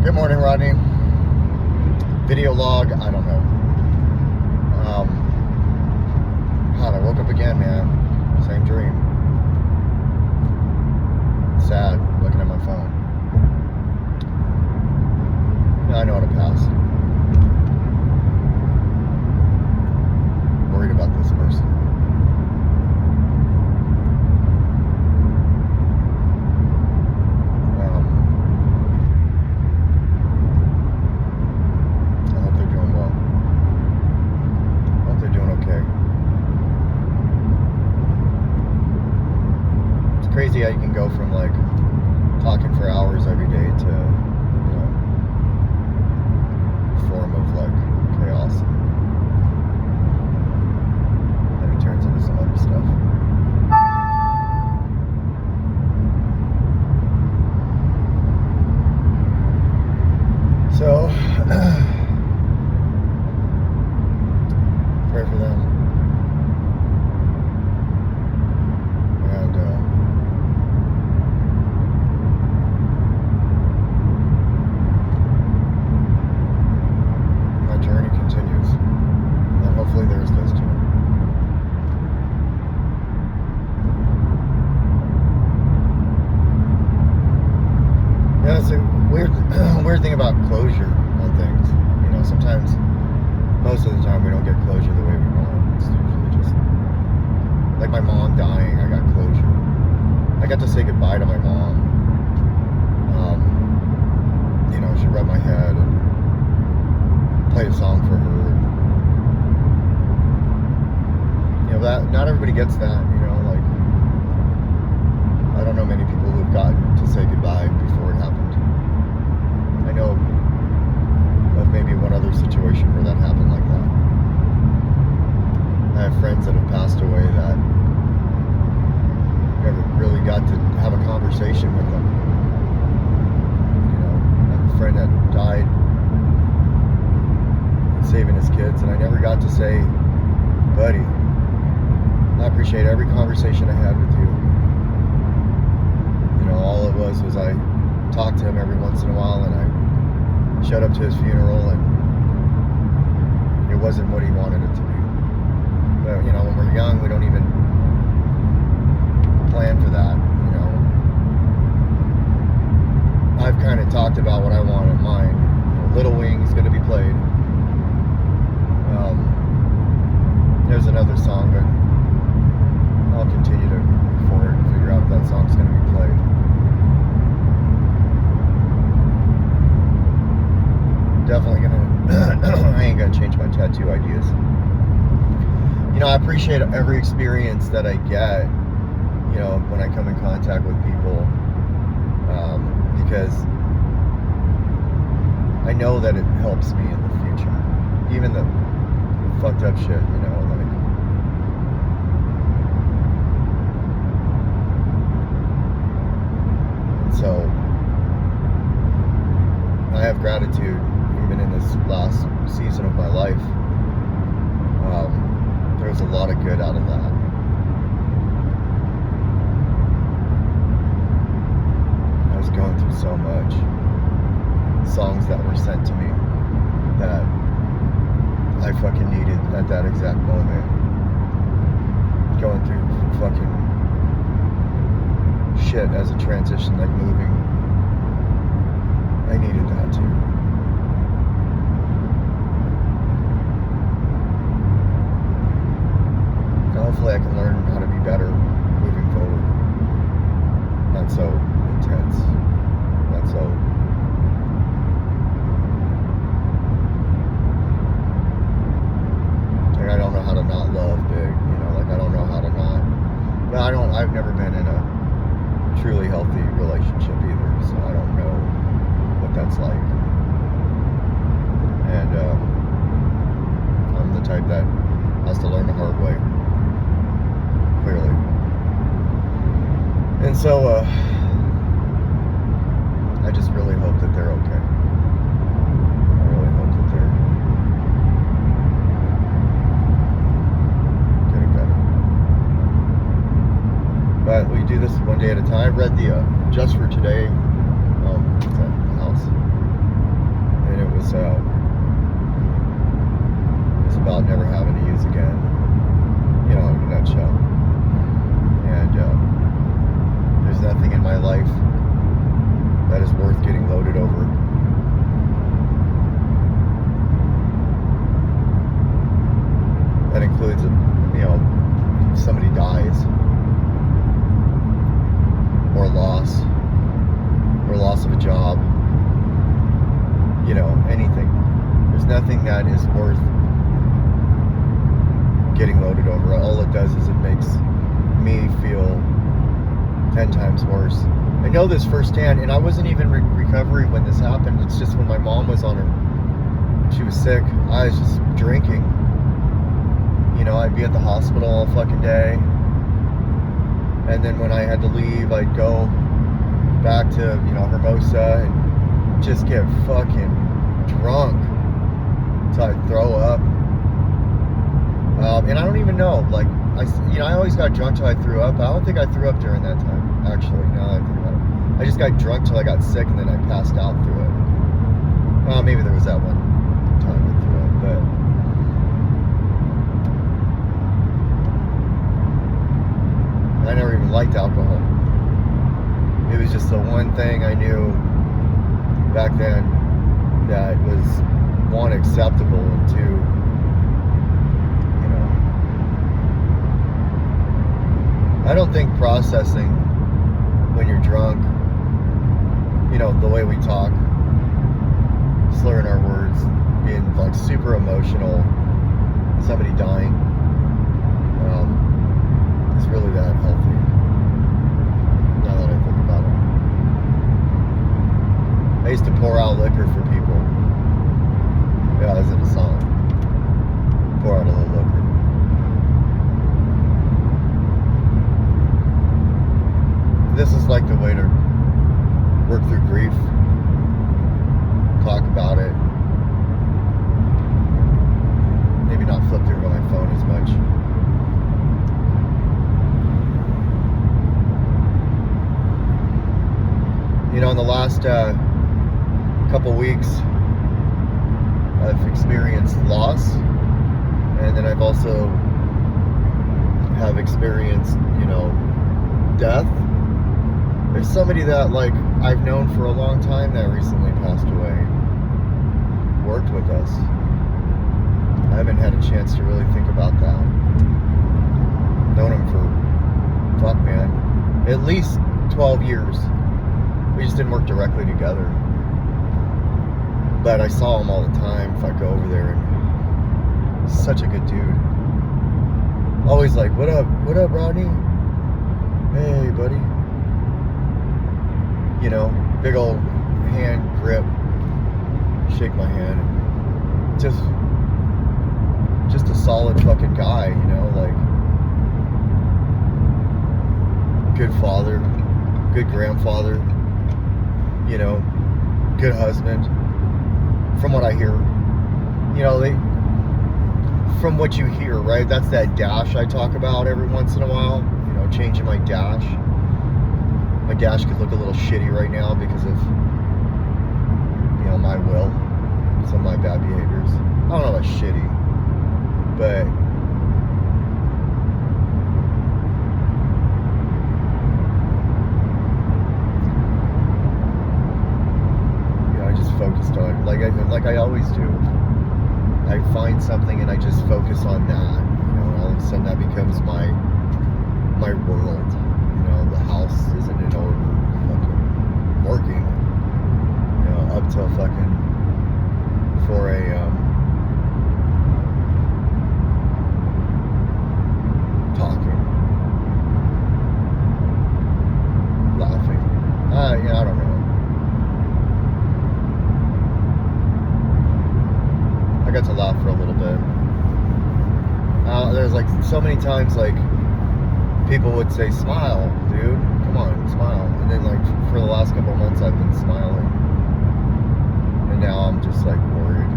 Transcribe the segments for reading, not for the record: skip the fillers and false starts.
Good morning, Rodney. Video log, I don't know. God, I woke up again, man. Same dream. Sad, looking at my phone. I know how to pass. Worried about this person. I hope they're doing well. I hope they're doing okay. It's crazy how you can go from like talking for hours every day to, you know, a form of like chaos. And it turns into some other stuff. So, pray for them. And, my journey continues. And hopefully theirs does too. Yeah, it's a weird thing about closure on things. You know, sometimes, most of the time, we don't get closure the way we want. It's usually just like my mom dying. I got closure. I got to say goodbye to my mom. You know, she rubbed my head and played a song for her. You know, that not everybody gets that. You know, like I don't know many people who've gotten to say goodbye before it happened. I know of maybe one other situation where that happened like that. I have friends that have passed away that never really got to have a conversation with them. You know, I have a friend that died saving his kids, and I never got to say, buddy, I appreciate every conversation I had with you. You know, all it was I talked to him every once in a while, and I showed up to his funeral, and it wasn't what he wanted it to be. But, you know, when we're young, we don't even plan for that, you know. I've kind of talked about what I want in mind. You know, Little Wing's going to be played. There's another song, but I'll continue to move forward and figure out if that song's going to be played. Definitely gonna I ain't gonna change my tattoo ideas. You know, I appreciate every experience that I get, you know, when I come in contact with people, because I know that it helps me in the future. Even the fucked up shit, you know, like and so I have gratitude. Even in this last season of my life, there was a lot of good out of that. I was going through so much. Songs that were sent to me that I fucking needed at that exact moment. Going through fucking shit as a transition, like moving. I needed that too. Hopefully I can learn how to be better moving forward. Not so intense. Not so... Like I don't know how to not love big, you know, like I don't know how to not... Well, I've never been in a truly healthy relationship either, so I don't know what that's like. And I'm the type that has to learn the hard way. Clearly. And so, I just really hope that they're okay. I really hope that they're getting better. But we do this one day at a time. I read the, just for today, what's that, house? was about never having to use again, in a nutshell. And there's nothing in my life that is worth getting loaded over. That includes, somebody dies, or loss of a job, anything. There's nothing that is worth getting loaded over. All it does is it makes me feel 10 times worse. I know this firsthand, and I wasn't even in recovery when this happened. It's just when my mom was she was sick, I was just drinking. I'd be at the hospital all fucking day, and then when I had to leave, I'd go back to, Hermosa and just get fucking drunk until I'd throw up. And I don't even know, I always got drunk till I threw up. I don't think I threw up during that time, actually, now that I think about it. I just got drunk till I got sick, and then I passed out through it. Well, maybe there was that one time I threw up, but I never even liked alcohol. It was just the one thing I knew back then that was, one, acceptable, and two, I don't think processing when you're drunk, the way we talk, slurring our words, being super emotional, somebody dying, is really that healthy. Now that I think about it. I used to pour out liquor for people. Yeah, that's in a song. Pour out a little liquor. This is the way to work through grief. Talk about it. Maybe not flip through my phone as much. In the last couple weeks, I've experienced loss, and then I've also have experienced, death. There's somebody that I've known for a long time that recently passed away. Worked with us. I haven't had a chance to really think about that. Known him for, at least 12 years. We just didn't work directly together. But I saw him all the time if I go over there, and such a good dude. Always what up, Rodney? Hey, buddy. Big old hand grip, shake my hand. Just a solid fucking guy, good father, good grandfather, good husband. From what I hear, from what you hear, right? That's that dash I talk about every once in a while, changing my dash. My dash could look a little shitty right now because of, my will, some of my bad behaviors. I don't know about shitty, but I just focused on, like I always do. I find something and I just focus on that. All of a sudden that becomes my world. The house isn't in order, fucking working, up till fucking 4 a.m. talking, laughing. I don't know. I got to laugh for a little bit. There's so many times people would say, smile, dude, come on, smile. And then for the last couple of months I've been smiling. And now I'm just worried.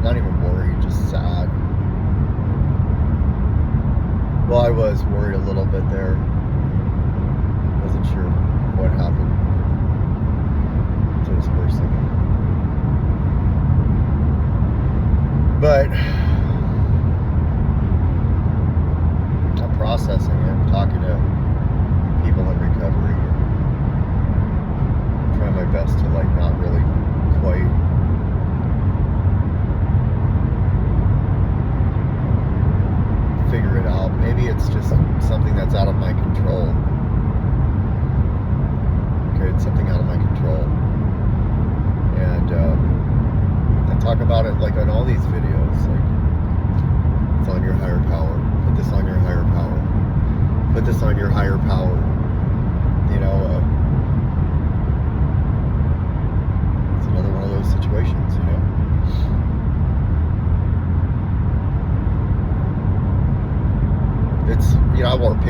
Not even worried, just sad. Well, I was worried a little bit there. Wasn't sure what happened to this person.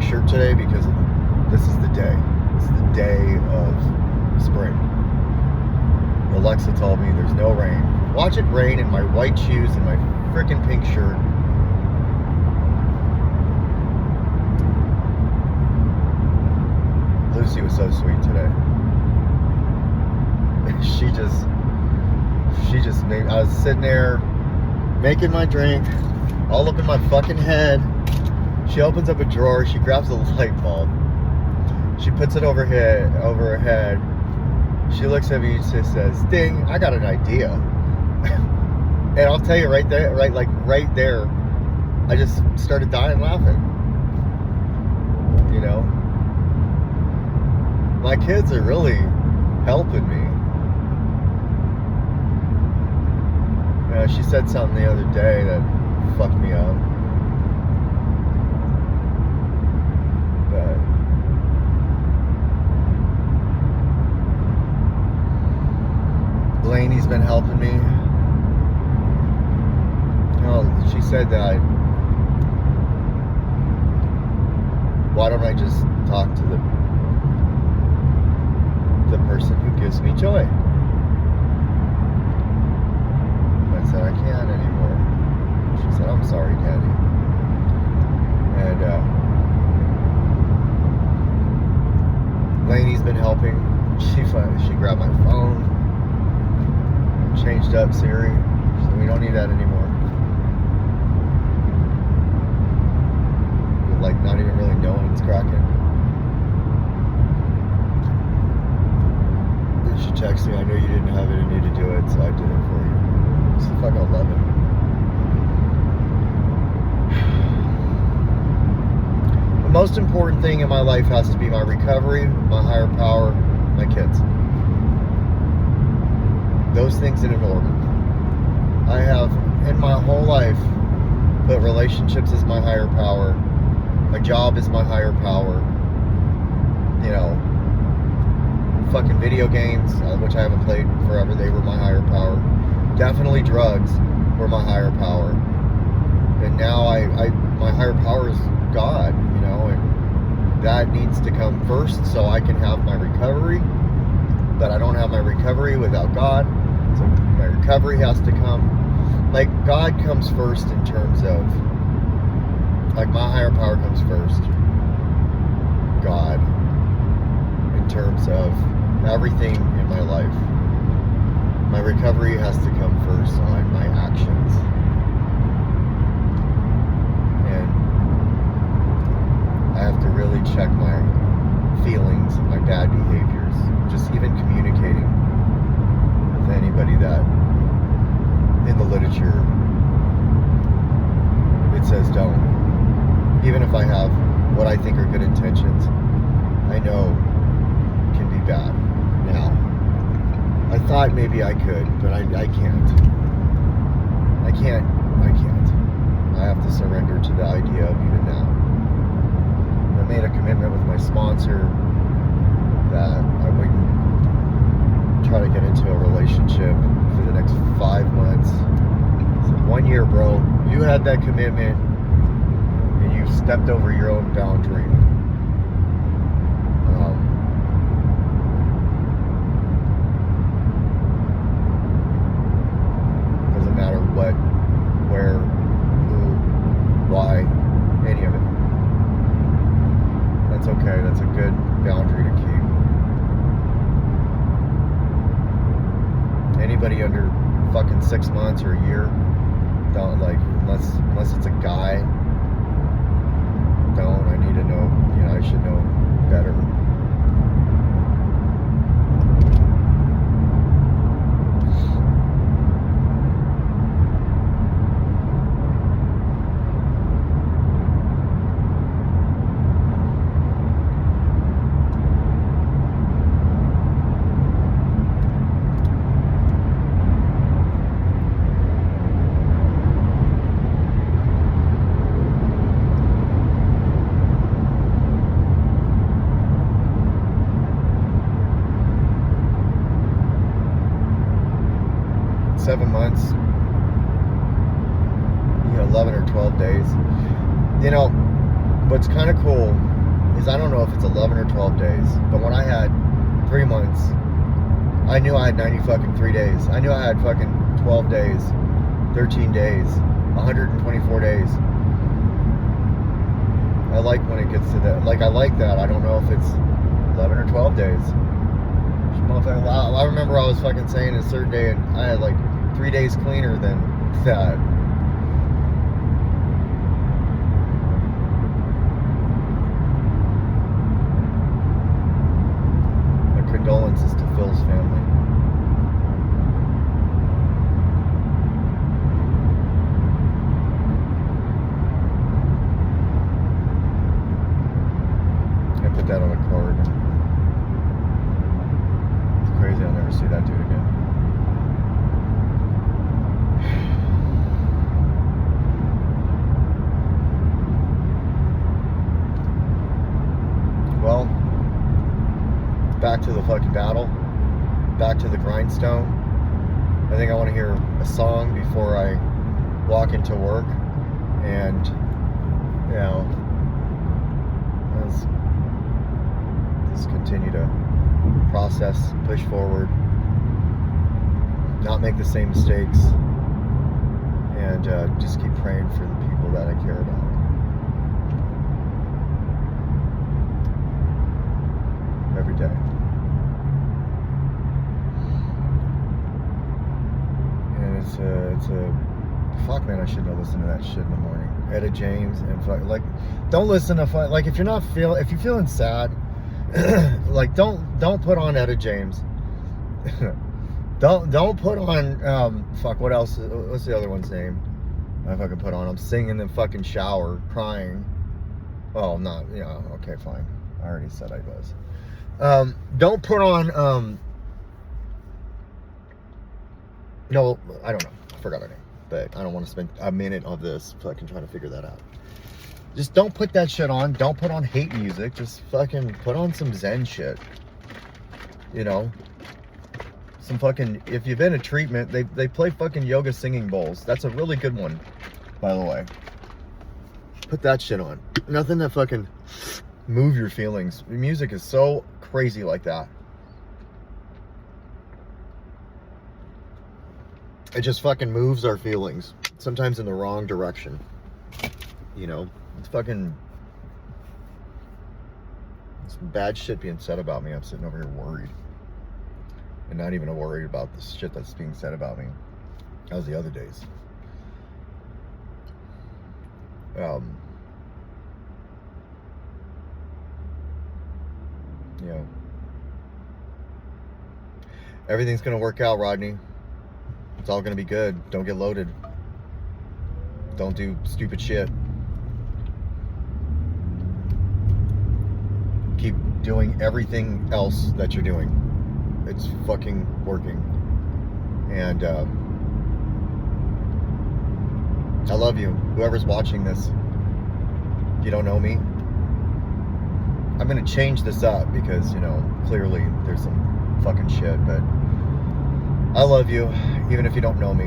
pink shirt today because this is the day. This is the day of spring. Alexa told me there's no rain. Watch it rain in my white shoes and my freaking pink shirt. Lucy was so sweet today. She just made, I was sitting there making my drink, all up in my fucking head. She opens up a drawer, she grabs a light bulb. She puts it over her head. She looks at me and she says, "Ding, I got an idea." And I'll tell you right there, right there, I just started dying laughing. You know? My kids are really helping me. She said something the other day that fucked me up. But Blaney's been helping me. She said that, why don't I just talk to the person who gives me joy? I said, I can't anymore. She said, I'm sorry, Daddy. And Lainey's been helping. She grabbed my phone, changed up Siri. She said, we don't need that anymore. Like, not even really knowing it's cracking. Then she texted me, I knew you didn't have it in you to do it, so I did it for you. It's fucking 11. The most important thing in my life has to be my recovery, my higher power, my kids. Those things in an order. I have, in my whole life, put relationships as my higher power. My job is my higher power. You know, fucking video games, which I haven't played in forever, they were my higher power. Definitely drugs were my higher power. And now my higher power is God, you know, and that needs to come first so I can have my recovery. But I don't have my recovery without God. So my recovery has to come. Like, God comes first in terms of, like, my higher power comes first. God. In terms of everything in my life. My recovery has to come first on my actions. And I have to really check my feelings and my bad behaviors. Just even communicating with anybody that in the literature it says don't. Even if I have what I think are good intentions, I know can be bad. Now, I thought maybe I could, but I can't. I can't. I have to surrender to the idea of even now. I made a commitment with my sponsor that I wouldn't try to get into a relationship for the next 5 months. So 1 year, bro. You had that commitment and you stepped over your own boundary. Doesn't matter what, where, who, why, any of it. That's okay. That's a good boundary to keep. Anybody under fucking 6 months or a year, don't, like, unless it's a guy, don't. I need to know, you know, I should know better. Months, 11 or 12 days. You know, what's kind of cool is I don't know if it's 11 or 12 days, but when I had 3 months, I knew I had 90 fucking 3 days. I knew I had fucking 12 days, 13 days, 124 days. I like when it gets to that. Like, I like that. I don't know if it's 11 or 12 days. I remember I was fucking saying a certain day, and I had like 3 days cleaner than that. My condolences to Phil's family. I put that on a card. It's crazy, I'll never see that dude again. Well, back to the fucking battle, back to the grindstone. I think I want to hear a song before I walk into work, and you know, let's just continue to process, push forward, not make the same mistakes, and just keep praying for the people that I care about. Every day. And it's a fuck, man, I shouldn't have listened to that shit in the morning. Etta James and fuck, like, don't listen to like, if you're feeling sad, like, don't put on Etta James. don't put on fuck, what else? What's the other one's name? I fucking put on. I'm singing in the fucking shower, crying. Oh, not, yeah, okay, fine. I already said I was. Don't put on, no, I don't know. I forgot her name, but I don't want to spend a minute of this fucking trying to figure that out. Just don't put that shit on. Don't put on hate music. Just fucking put on some Zen shit. You know? Some fucking, if you've been a treatment, they play fucking yoga singing bowls. That's a really good one, by the way. Put that shit on. Nothing to fucking move your feelings. Music is so crazy like that. It just fucking moves our feelings, sometimes in the wrong direction. You know, it's fucking, some bad shit being said about me. I'm sitting over here worried, and not even worried about the shit that's being said about me. That was the other days. You know, everything's gonna work out, Rodney. It's all gonna be good. Don't get loaded. Don't do stupid shit. Keep doing everything else that you're doing. It's fucking working. And I love you. Whoever's watching this, if you don't know me, I'm gonna change this up because, you know, clearly there's some fucking shit, but I love you, even if you don't know me.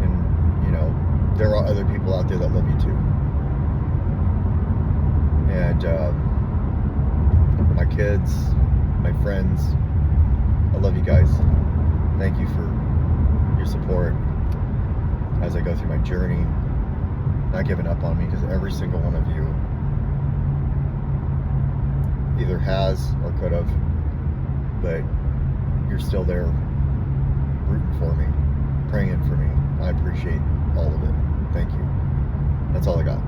And, you know, there are other people out there that love you too. And my kids, my friends, I love you guys. Thank you for your support as I go through my journey. Not giving up on me, because every single one of you either has or could have, but you're still there rooting for me, praying for me. I appreciate all of it. Thank you. That's all I got.